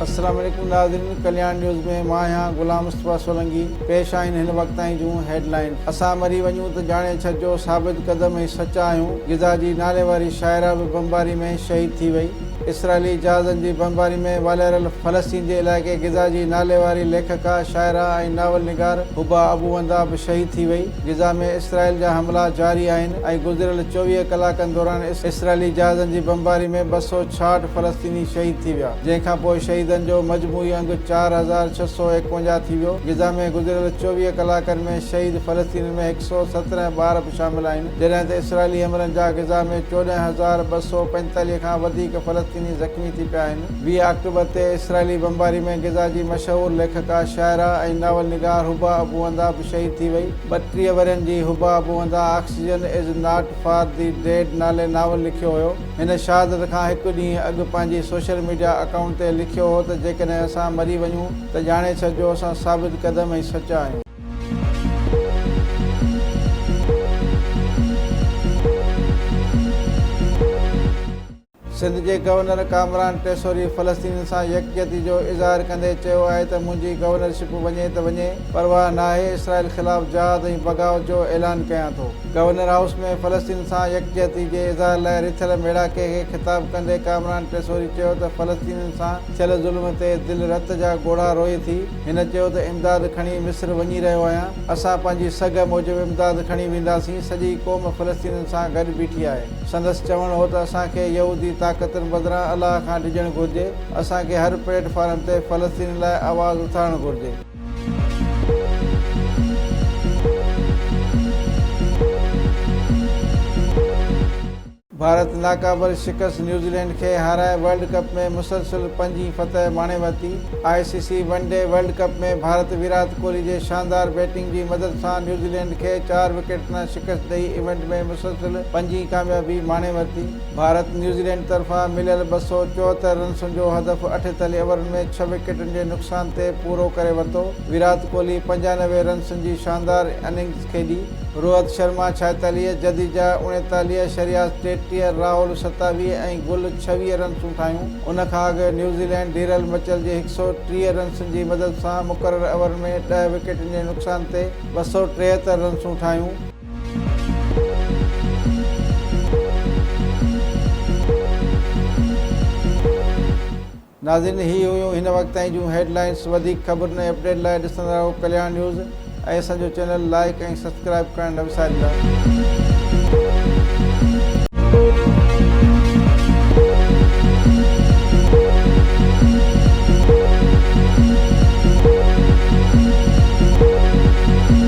अस्सलाम वालेकुम नाज़रीन, कल्याण न्यूज़ में मां आहियां गुलाम मुस्तफ़ा सोलंकी। पेश आहिनि हिन वक़्त ताईं जूं हेडलाइन। असां मरी वञूं त ॼाणे छॾिजो साबित कदम ऐं सचा आहियूं। गिज़ा जी नाले वारी शाइरा बि बमबारी में शहीद थी वई। इसराइली जहाज़नि जी बमबारी में वालियल फ़लस्तीन जे इलाइक़े गिज़ा जी नाले वारी लेखका, शाइरा ऐं नावल निगार हुबा अबू वंदा बि शहीद थी वई। गिज़ा में इसराइल जा हमला जारी आहिनि ऐं गुज़िरियल 24 कलाकनि दौरान इसराइली जहाज़नि जी बमबारी में 266 फ़लस्तीनी शहीद थी विया, जंहिंखां पोइ शहीदनि जो मजमूई अंग 4651 थी वियो। गिज़ा में गुज़िरियल 24 कलाकनि में शहीद फ़लस्तीन में 117 ॿार बि शामिल आहिनि, जॾहिं त इसराइली हमलनि जा गिज़ा में 14,245 खां वधीक फ़लस्तीनी ज़ख़्मी थी पिया आहिनि। 20 अक्टूबर ते इसराइली बमबारी में गिज़ा जी मशहूरु लेखका, शाइरा ऐं नावल निगार हुबा अबू वंदा बि शहीद थी वई। 32 वरनि जी हुबा अबू वंदा oxygen is not for the dead नाले नावल लिखियो हुयो। हिन शहादत खां हिकु ॾींहुं अॻु पंहिंजी सोशल मीडिया अकाउंट ते लिखियो हो त जेकॾहिं असां मरी वञूं त ॼाणे छॾिजो असां साबित कदम ऐं सचा आहियूं। सिंध जे गवर्नर कामरान टेसोरी फ़लस्तीन सां यकजहती जो इज़हार कंदे चयो आहे त मुंहिंजी गवर्नरशिप वञे त वञे, परवाह नाहे, इसराइल ख़िलाफ़ जहाद ऐं बग़ावत जो ऐलान कयां थो। गवर्नर हाउस में फ़लस्तीन सां यकजहती जे इज़हार लाइ रिथियल मेड़ाके खे ख़िताब कंदे कामरान टेसोरी चयो त फ़लस्तीन सां थियल ज़ुल्म ते दिलि रत जा ॻोढ़ा रोए थी। हिन चयो त इमदाद खणी मिस्र वञी रहियो आहियां, असां पंहिंजी सघ मूजिबि इमदाद खणी वेंदासीं, सॼी क़ौम फ़लस्तीन सां गॾु बीठी आहे। संदसि चवणु हो त असांखे यहूदी ताक़तुनि बदिरां अलाह खां ॾिजणु घुरिजे, असांखे हर प्लेटफॉर्म ते फ़लस्तीन लाइ आवाज़ उथारणु घुरिजे। भारत नाकाबिल शिकस्त न्यूज़ीलैंड खे हाराए वर्ल्ड कप में मुसलसिल 5वीं फतह माणे वरिती। ICC वनडे वर्ल्ड कप में भारत विराट कोहली जे शानदार बैटिंग जी मदद सां न्यूज़ीलैंड खे 4 विकेटनि शिकस्त ॾेई इवेंट में मुसलसिल 5वीं कामयाबी माणे वरिती। भारत न्यूज़ीलैंड तरफ़ां मिलियल 274 रन्सनि जो हदफ़ 48 ओवरनि में 6 विकेटनि जे नुक़सान ते पूरो करे वरितो। विराट कोहली 95 रन्सनि जी शानदार इनिंग्स खेॾी। रोहित शर्मा 46, जडेजा 39, शरियास 33, राहुल 27 ऐं गुल 26 रन्सूं ठाहियूं। उन खां अॻु न्यूज़ीलैंड ढीरल मचल जे 130 रन्सनि जी मदद सां मुक़ररु ओवर में 10 विकेटनि जे नुक़सान ते 273 रन्सूं ठाहियूं। नाज़रीन, ही हुयूं हिन वक़्त ताईं जूं हेडलाइन्स। वधीक ख़बरुनि ऐं अपडेट लाइ ॾिसंदा रहो कल्याण न्यूज़ ऐं असांजो चैनल लाइक ऐं सब्सक्राइब करणु न विसारींदा।